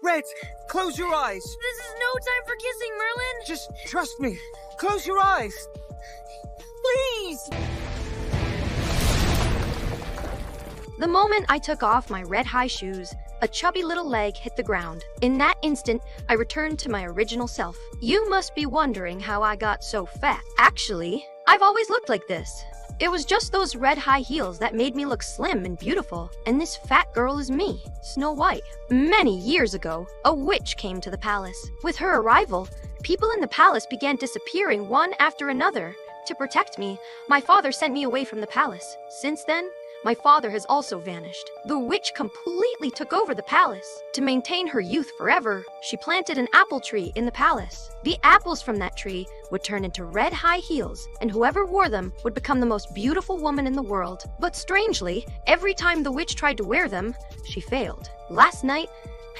Red, close your eyes. This is no time for kissing, Merlin. Just trust me. Close your eyes. Please! The moment I took off my red high shoes, a chubby little leg hit the ground. In that instant, I returned to my original self. You must be wondering how I got so fat. Actually, I've always looked like this. It was just those red high heels that made me look slim and beautiful. And this fat girl is me, Snow White. Many years ago, a witch came to the palace. With her arrival, people in the palace began disappearing one after another. To protect me, my father sent me away from the palace. Since then, my father has also vanished. The witch completely took over the palace. To maintain her youth forever, she planted an apple tree in the palace. The apples from that tree would turn into red high heels, and whoever wore them would become the most beautiful woman in the world. But strangely, every time the witch tried to wear them, she failed. Last night,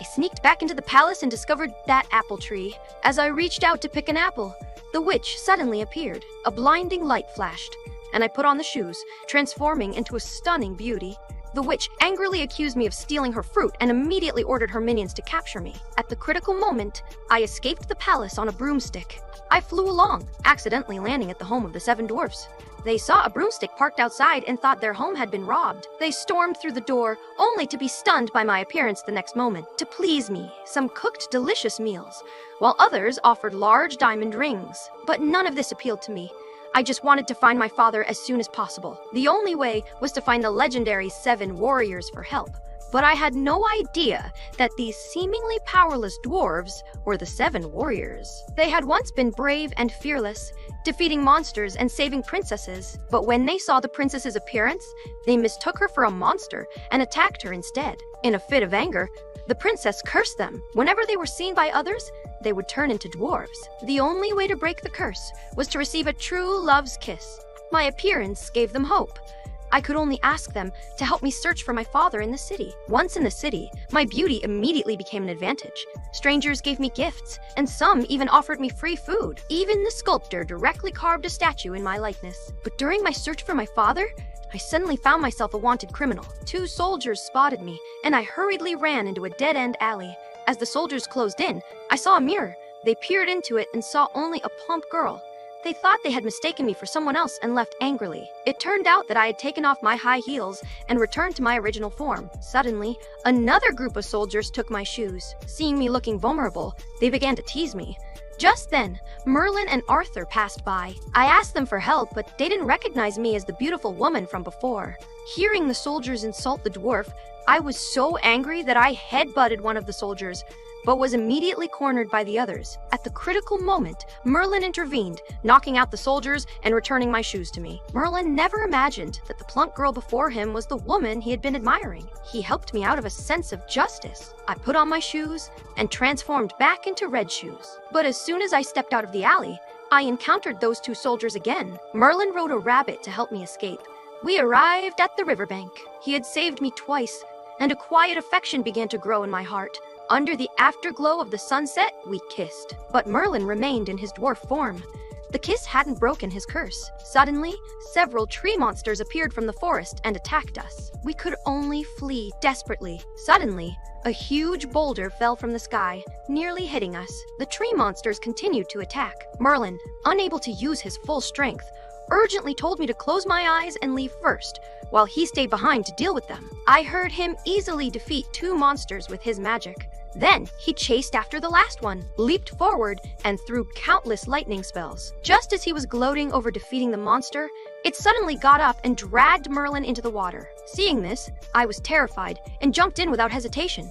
I sneaked back into the palace and discovered that apple tree. As I reached out to pick an apple, the witch suddenly appeared. A blinding light flashed, and I put on the shoes, transforming into a stunning beauty. The witch angrily accused me of stealing her fruit and immediately ordered her minions to capture me. At the critical moment, I escaped the palace on a broomstick. I flew along, accidentally landing at the home of the 7 dwarfs. They saw a broomstick parked outside and thought their home had been robbed. They stormed through the door, only to be stunned by my appearance the next moment. To please me, some cooked delicious meals, while others offered large diamond rings. But none of this appealed to me. I just wanted to find my father as soon as possible. The only way was to find the legendary 7 warriors for help. But I had no idea that these seemingly powerless dwarves were the 7 warriors. They had once been brave and fearless, defeating monsters and saving princesses. But when they saw the princess's appearance, they mistook her for a monster and attacked her instead. In a fit of anger, the princess cursed them. Whenever they were seen by others, they would turn into dwarves. The only way to break the curse was to receive a true love's kiss. My appearance gave them hope. I could only ask them to help me search for my father in the city. Once in the city, my beauty immediately became an advantage. Strangers gave me gifts, and some even offered me free food. Even the sculptor directly carved a statue in my likeness. But during my search for my father, I suddenly found myself a wanted criminal. 2 soldiers spotted me, and I hurriedly ran into a dead-end alley. As the soldiers closed in, I saw a mirror. They peered into it and saw only a plump girl. They thought they had mistaken me for someone else and left angrily. It turned out that I had taken off my high heels and returned to my original form. Suddenly, another group of soldiers took my shoes. Seeing me looking vulnerable, they began to tease me. Just then, Merlin and Arthur passed by. I asked them for help, but they didn't recognize me as the beautiful woman from before. Hearing the soldiers insult the dwarf, I was so angry that I headbutted one of the soldiers, but was immediately cornered by the others. At the critical moment, Merlin intervened, knocking out the soldiers and returning my shoes to me. Merlin never imagined that the plump girl before him was the woman he had been admiring. He helped me out of a sense of justice. I put on my shoes and transformed back into red shoes. But as soon as I stepped out of the alley, I encountered those 2 soldiers again. Merlin rode a rabbit to help me escape. We arrived at the riverbank. He had saved me twice, and a quiet affection began to grow in my heart. Under the afterglow of the sunset, we kissed. But Merlin remained in his dwarf form. The kiss hadn't broken his curse. Suddenly, several tree monsters appeared from the forest and attacked us. We could only flee desperately. Suddenly, a huge boulder fell from the sky, nearly hitting us. The tree monsters continued to attack. Merlin, unable to use his full strength, urgently told me to close my eyes and leave first, while he stayed behind to deal with them. I heard him easily defeat 2 monsters with his magic. Then, he chased after the last one, leaped forward, and threw countless lightning spells. Just as he was gloating over defeating the monster, it suddenly got up and dragged Merlin into the water. Seeing this, I was terrified and jumped in without hesitation,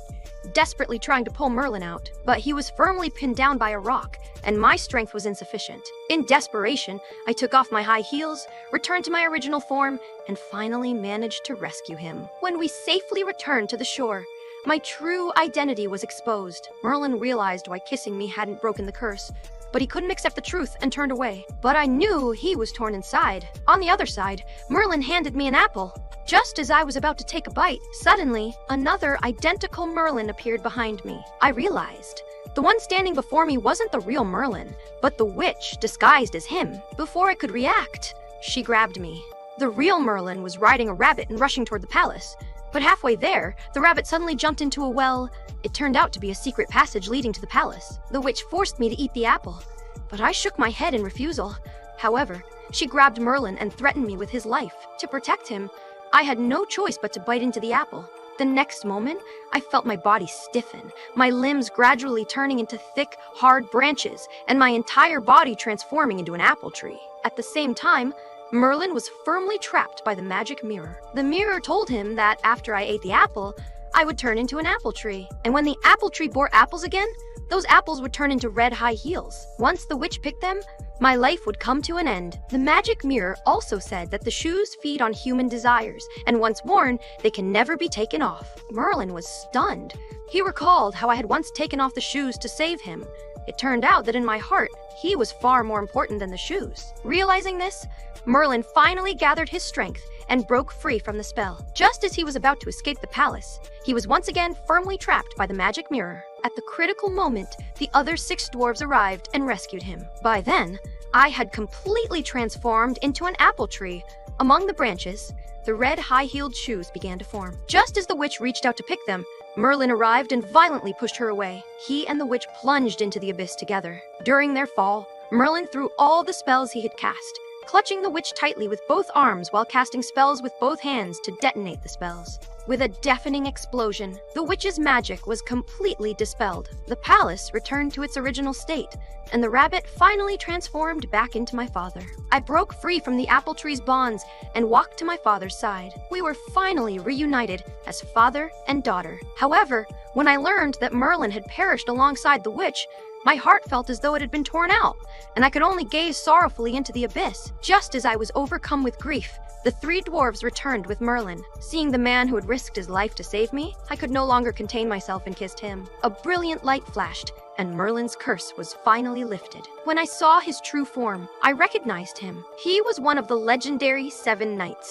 desperately trying to pull Merlin out. But he was firmly pinned down by a rock, and my strength was insufficient. In desperation, I took off my high heels, returned to my original form, and finally managed to rescue him. When we safely returned to the shore, my true identity was exposed. Merlin realized why kissing me hadn't broken the curse, but he couldn't accept the truth and turned away. But I knew he was torn inside. On the other side, Merlin handed me an apple. Just as I was about to take a bite, suddenly, another identical Merlin appeared behind me. I realized the one standing before me wasn't the real Merlin, but the witch disguised as him. Before I could react, she grabbed me. The real Merlin was riding a rabbit and rushing toward the palace. But halfway there, the rabbit suddenly jumped into a well. It turned out to be a secret passage leading to the palace. The witch forced me to eat the apple, but I shook my head in refusal. However, she grabbed Merlin and threatened me with his life. To protect him, I had no choice but to bite into the apple. The next moment, I felt my body stiffen, my limbs gradually turning into thick, hard branches, and my entire body transforming into an apple tree. At the same time, Merlin was firmly trapped by the magic mirror. The mirror told him that after I ate the apple, I would turn into an apple tree. And when the apple tree bore apples again, those apples would turn into red high heels. Once the witch picked them, my life would come to an end. The magic mirror also said that the shoes feed on human desires, and once worn, they can never be taken off. Merlin was stunned. He recalled how I had once taken off the shoes to save him. It turned out that in my heart, he was far more important than the shoes. Realizing this, Merlin finally gathered his strength and broke free from the spell. Just as he was about to escape the palace, he was once again firmly trapped by the magic mirror. At the critical moment, the other 6 dwarves arrived and rescued him. By then, I had completely transformed into an apple tree. Among the branches, the red high-heeled shoes began to form. Just as the witch reached out to pick them, Merlin arrived and violently pushed her away. He and the witch plunged into the abyss together. During their fall, Merlin threw all the spells he had cast, clutching the witch tightly with both arms while casting spells with both hands to detonate the spells. With a deafening explosion, the witch's magic was completely dispelled. The palace returned to its original state, and the rabbit finally transformed back into my father. I broke free from the apple tree's bonds and walked to my father's side. We were finally reunited as father and daughter. However, when I learned that Merlin had perished alongside the witch, my heart felt as though it had been torn out, and I could only gaze sorrowfully into the abyss. Just as I was overcome with grief, the 3 dwarves returned with Merlin. Seeing the man who had risked his life to save me, I could no longer contain myself and kissed him. A brilliant light flashed, and Merlin's curse was finally lifted. When I saw his true form, I recognized him. He was one of the legendary 7 knights.